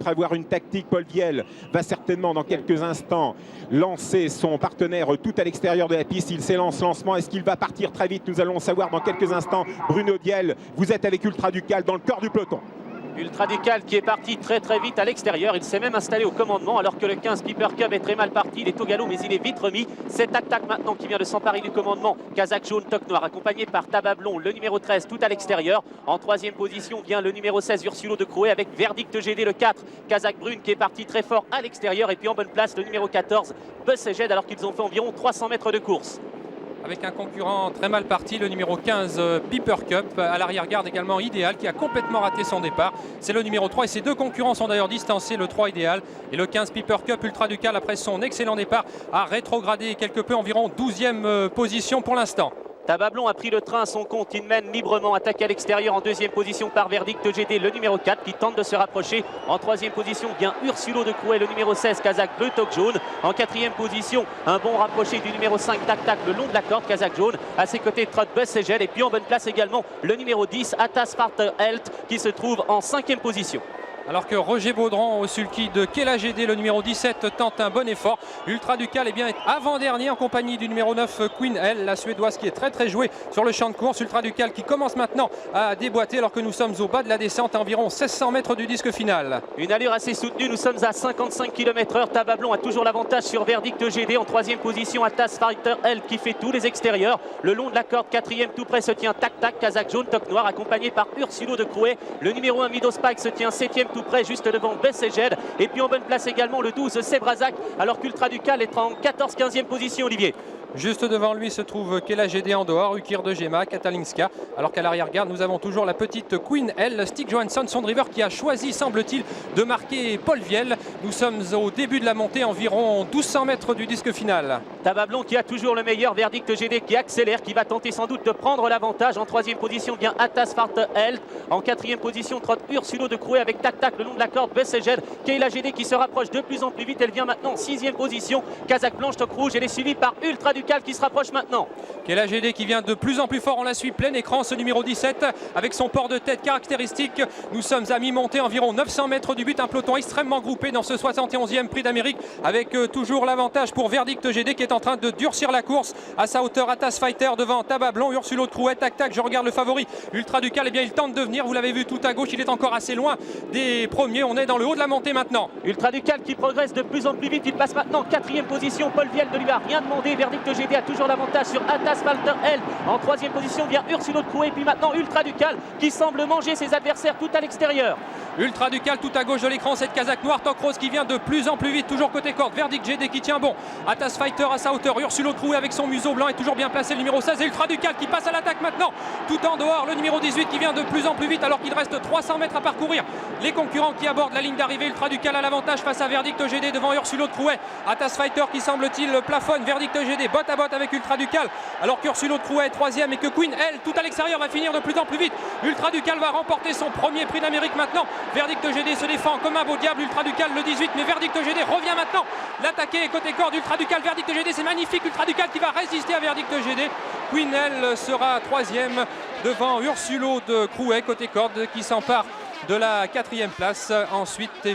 peut-être avoir une tactique. Paul Viel va certainement dans quelques instants lancer son partenaire tout à l'extérieur de la piste. Il s'élance, lancement. Est-ce qu'il va partir très vite? Nous allons le savoir dans quelques instants. Bruno Viel, vous êtes avec Ultra Ducal dans le corps du peloton. Ultra Ducal qui est parti très vite à l'extérieur. Il s'est même installé au commandement alors que le 15 Piper Cub est très mal parti. Il est au galop mais il est vite remis. C'est Tac Tac maintenant qui vient de s'emparer du commandement. Kazakh jaune, toque noir accompagné par Tabablon, le numéro 13 tout à l'extérieur. En troisième position vient le numéro 16 Ursulo de Crouet avec Verdict GD le 4. Kazakh Brune qui est parti très fort à l'extérieur. Et puis en bonne place le numéro 14 Buzz et Jed alors qu'ils ont fait environ 300 mètres de course. Avec un concurrent très mal parti, le numéro 15 Piper Cup, à l'arrière-garde également Idéal qui a complètement raté son départ. C'est le numéro 3 et ses deux concurrents sont d'ailleurs distancés, le 3 Idéal et le 15 Piper Cup. Ultra Ducal après son excellent départ a rétrogradé quelque peu, environ 12e position pour l'instant. Tabablon a pris le train à son compte, il mène librement, attaqué à l'extérieur en deuxième position par Verdict GD, le numéro 4 qui tente de se rapprocher. En troisième position vient Ursulo de Crouet, le numéro 16 Kazakh bleu toque jaune. En quatrième position, un bon rapproché du numéro 5 Tac Tac le long de la corde, Kazakh jaune. À ses côtés, trotte Buzz et Jed. Et puis en bonne place également le numéro 10 Atas Farter Helt qui se trouve en cinquième position. Alors que Roger Baudran au sulky de Kela GD, le numéro 17, tente un bon effort. Ultra Ducal est bien avant-dernier en compagnie du numéro 9 Queen L, la suédoise qui est très jouée sur le champ de course. Ultra Ducal qui commence maintenant à déboîter alors que nous sommes au bas de la descente, à environ 1600 mètres du disque final. Une allure assez soutenue, nous sommes à 55 km/h. Tabablon a toujours l'avantage sur Verdict GD. En troisième position, Atas Fighter L qui fait tous les extérieurs. Le long de la corde, quatrième tout près se tient Tac Tac, Kazakh jaune, toque noir accompagné par Ursulo de Crouet. Le numéro 1 Mido Spike se tient septième tout près juste devant Buzz et Jed. Et puis en bonne place également le 12 Sebrazak alors qu'Ultra Ducal est en 14-15e position, Olivier. Juste devant lui se trouve Kela GD en dehors, Ukir de Gema, Katalinska. Alors qu'à l'arrière-garde, nous avons toujours la petite Queen L, Stig Johansson, son driver qui a choisi, semble-t-il, de marquer Paul Viel. Nous sommes au début de la montée, environ 1200 mètres du disque final. Tabablon qui a toujours le meilleur, Verdict GD qui accélère, qui va tenter sans doute de prendre l'avantage. En troisième position vient Atas Farter Helt. En quatrième position trotte Ursulo de Crouet avec Tac Tac le long de la corde, Buzz et Jed. Kela GD qui se rapproche de plus en plus vite. Elle vient maintenant en sixième position. Kazakh blanche toque rouge. Elle est suivie par Ultra Ducal qui se rapproche maintenant. Kela GD qui vient de plus en plus fort, on la suit plein écran, ce numéro 17 avec son port de tête caractéristique. Nous sommes à mi-montée, environ 900 mètres du but, un peloton extrêmement groupé dans ce 71e prix d'Amérique avec toujours l'avantage pour Verdict GD qui est en train de durcir la course à sa hauteur. Atas Fighter devant Tabablon, Ursulo de Crouet, Tac Tac, je regarde le favori Ultra Ducal, et bien il tente de venir, vous l'avez vu tout à gauche, il est encore assez loin des premiers, on est dans le haut de la montée maintenant. Ultra Ducal qui progresse de plus en plus vite, il passe maintenant en quatrième position. Paul Viel ne lui a rien demandé, Verdict GD a toujours l'avantage sur Atas Falter L. En troisième position vient Ursulo de Crouet, et puis maintenant Ultra Ducal qui semble manger ses adversaires tout à l'extérieur. Ultra Ducal tout à gauche de l'écran, cette Kazakh noir toque rose qui vient de plus en plus vite, toujours côté corde. Verdict GD qui tient bon, Atas Fighter à sa hauteur, Ursulo de Crouet avec son museau blanc est toujours bien placé, le numéro 16 et Ultra Ducal qui passe à l'attaque maintenant, tout en dehors, le numéro 18 qui vient de plus en plus vite alors qu'il reste 300 mètres à parcourir. Les concurrents qui abordent la ligne d'arrivée, Ultra Ducal à l'avantage face à Verdict GD devant Ursulo de Crouet. Atas Fighter qui semble-t-il plafonne, Verdict GD botte à botte avec Ultra Ducal alors qu'Ursulo de Crouet est troisième et que Queen L tout à l'extérieur va finir de plus en plus vite. Ultra Ducal va remporter son premier prix d'Amérique maintenant. Verdict GD se défend comme un beau diable, Ultra Ducal le 18, mais Verdict GD revient maintenant l'attaquer côté corde. Ultra Ducal, Verdict GD, c'est magnifique, Ultra Ducal qui va résister à Verdict GD. Queen L sera troisième devant Ursulo de Crouet côté corde qui s'empare de la quatrième place. Ensuite